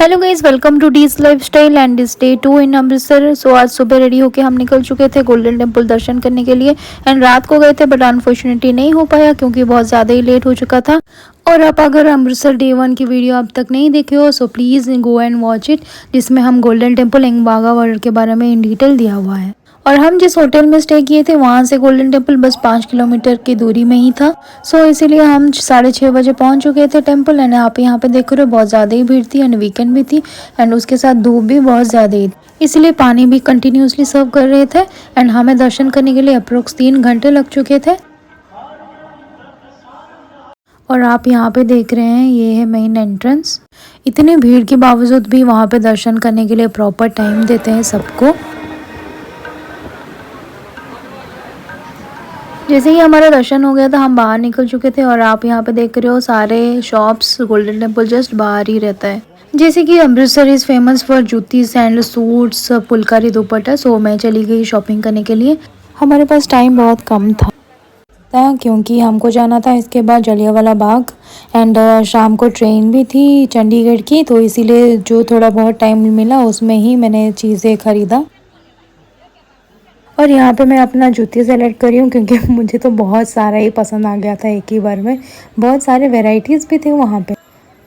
Hello guys, welcome to D's lifestyle and day 2 in Amritsar. So आज सुबह ready होके हम निकल चुके थे गोल्डन टेम्पल दर्शन करने के लिए एंड रात को गए थे बट अनफॉर्चुनेटली नहीं हो पाया क्योंकि बहुत ज़्यादा ही लेट हो चुका था। और आप अगर अमृतसर डे 1 की वीडियो अब तक नहीं देखे हो so please go and watch it, जिसमें हम Golden Temple and Wagah border के बारे में इन डिटेल दिया हुआ है। और हम जिस होटल में स्टे किए थे वहाँ से गोल्डन टेम्पल बस 5 किलोमीटर की दूरी में ही था। सो इसीलिए हम 6:30 बजे पहुँच चुके थे टेम्पल। एंड आप यहाँ पे देख रहे हो बहुत ज़्यादा ही भीड़ थी एंड वीकेंड भी थी एंड उसके साथ धूप भी बहुत ज़्यादा ही थी, इसलिए पानी भी कंटिन्यूसली सर्व कर रहे थे। एंड हमें दर्शन करने के लिए अप्रोक्स 3 घंटे लग चुके थे। और आप यहाँ पे देख रहे हैं ये है मेन एंट्रेंस। इतनी भीड़ के बावजूद भी वहाँ पे दर्शन करने के लिए प्रॉपर टाइम देते हैं सबको। जैसे ही हमारा दर्शन हो गया था हम बाहर निकल चुके थे और आप यहाँ पे देख रहे हो सारे शॉप्स, गोल्डन टेम्पल जस्ट बाहर ही रहता है। जैसे कि अमृतसर इज़ फेमस फॉर जूती, सैंडल, सूट्स, फुलकारी दुपट्टा। सो मैं चली गई शॉपिंग करने के लिए। हमारे पास टाइम बहुत कम था क्योंकि हमको जाना था इसके बाद जलियांवाला बाग एंड शाम को ट्रेन भी थी चंडीगढ़ की, तो इसीलिए जो थोड़ा बहुत टाइम मिला उसमें ही मैंने चीज़ें ख़रीदा। और यहाँ पे मैं अपना जूती सेलेक्ट करी हूँ क्योंकि मुझे तो बहुत सारा ही पसंद आ गया था एक ही बार में। बहुत सारे वेराइटीज़ भी थे वहाँ पे।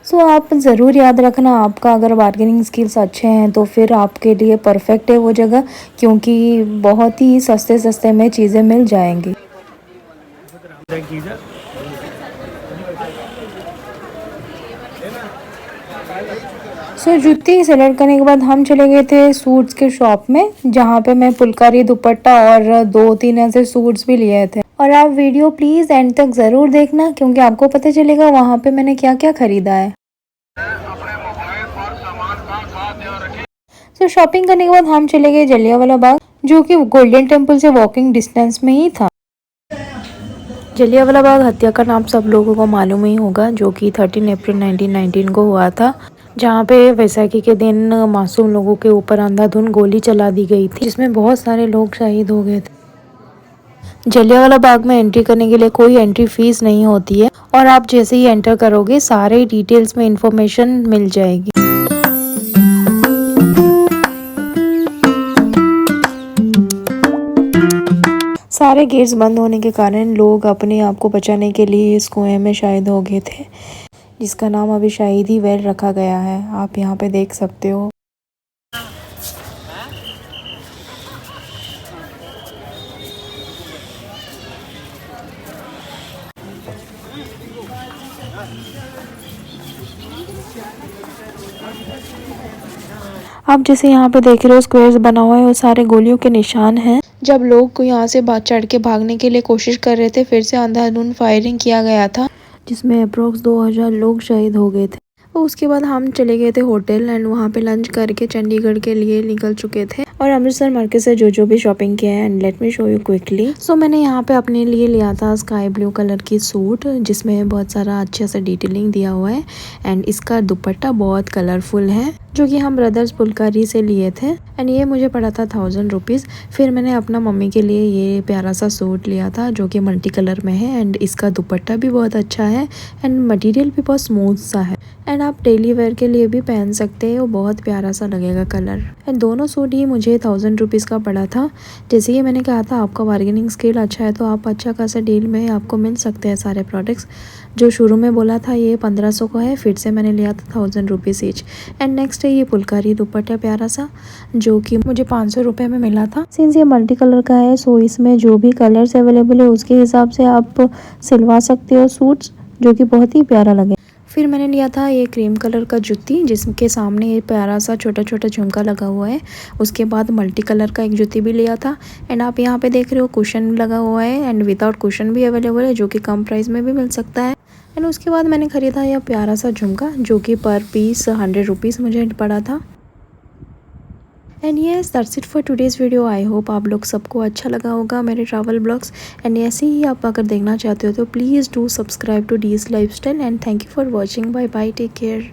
सो आप ज़रूर याद रखना, आपका अगर बार्गेनिंग स्किल्स अच्छे हैं तो फिर आपके लिए परफेक्ट है वो जगह, क्योंकि बहुत ही सस्ते सस्ते में चीज़ें मिल जाएंगी। सो जूती सेलेक्ट करने के बाद हम चले गए थे सूट्स के शॉप में, जहाँ पे मैं फुलकारी दुपट्टा और 2-3 ऐसे सूट्स भी लिए थे। और आप वीडियो प्लीज़ एंड तक ज़रूर देखना क्योंकि आपको पता चलेगा वहाँ पे मैंने क्या क्या ख़रीदा है। सो शॉपिंग करने के बाद हम चले गए जलियांवाला बाग, जो कि गोल्डन टेम्पल से वॉकिंग डिस्टेंस में ही था। जलियांवाला बाग हत्याकांड आप सब लोगों को मालूम ही होगा, जो कि 13 अप्रैल 1919 को हुआ था, जहाँ पे वैसाखी के दिन मासूम लोगों के ऊपर अंधाधुंध गोली चला दी गई थी, जिसमें बहुत सारे लोग शहीद हो गए थे। जलियांवाला बाग में एंट्री करने के लिए कोई एंट्री फीस नहीं होती है और आप जैसे ही एंटर करोगे सारे डिटेल्स में इंफॉर्मेशन मिल जाएगी। सारे गेट्स बंद होने के कारण लोग अपने आप को बचाने के लिए इस कुएं में शहीद हो गए थे, जिसका नाम अभी शहीदी वेल रखा गया है। आप यहाँ पे देख सकते हो। आप जैसे यहाँ पे देख रहे हो स्क्वायर्स बना हुआ है, वो सारे गोलियों के निशान हैं। जब लोग को यहाँ से चढ़ के भागने के लिए कोशिश कर रहे थे, फिर से अंधाधुंध फायरिंग किया गया था, जिसमें अप्रोक्स 2000 लोग शहीद हो गए थे। उसके बाद हम चले गए थे होटल एंड वहाँ पे लंच करके चंडीगढ़ के लिए निकल चुके थे और अमृतसर मार्केट से जो भी शॉपिंग किया है and let me show you quickly. So मैंने यहाँ पे अपने लिए लिया था स्काई ब्लू कलर की सूट, जिसमें बहुत सारा अच्छे से डिटेलिंग दिया हुआ है एंड इसका दुपट्टा बहुत कलरफुल है, जो कि हम ब्रदर्स फुलकारी से लिए थे एंड ये मुझे पड़ा था 1000 रुपीज़। फिर मैंने अपना मम्मी के लिए ये प्यारा सा सूट लिया था जो कि मल्टी कलर में है एंड इसका दुपट्टा भी बहुत अच्छा है एंड मटेरियल भी बहुत स्मूथ सा है एंड आप डेली वेयर के लिए भी पहन सकते हैं, वो बहुत प्यारा सा लगेगा कलर। एंड दोनों सूट ही मुझे 1000 रुपीज़ का पड़ा था। जैसे कि मैंने कहा था आपका बार्गेनिंग स्किल अच्छा है तो आप अच्छा खासा डील में आपको मिल सकते हैं सारे प्रोडक्ट्स। जो शुरू में बोला था ये 1500 का है, फिर से मैंने लिया था 1000 रुपीज़ ईच। एंड नेक्स्ट है ये फुलकारी दुपट्टा प्यारा सा, जो कि मुझे 500 रुपये में मिला था। सिंस ये मल्टी कलर का है सो इसमें जो भी कलर्स अवेलेबल है उसके हिसाब से आप सिलवा सकते हो सूट्स, जो कि बहुत ही प्यारा लगे। फिर मैंने लिया था ये क्रीम कलर का जूती, जिसके सामने ये प्यारा सा छोटा छोटा झुमका लगा हुआ है। उसके बाद मल्टी कलर का एक जूती भी लिया था एंड आप यहाँ पे देख रहे हो कुशन लगा हुआ है एंड विदाउट कुशन भी अवेलेबल है, जो कि कम प्राइस में भी मिल सकता है। एंड उसके बाद मैंने ख़रीदा यह प्यारा सा झुमका, जो कि पर पीस 100 रुपीज़ मुझे पड़ा था। And yes that's it for today's video. I hope आप लोग सबको अच्छा लगा होगा मेरे ट्रैवल ब्लॉग्स एंड ऐसे ही आप अगर देखना चाहते हो तो please do subscribe to D's lifestyle and thank you for watching. Bye bye, take care.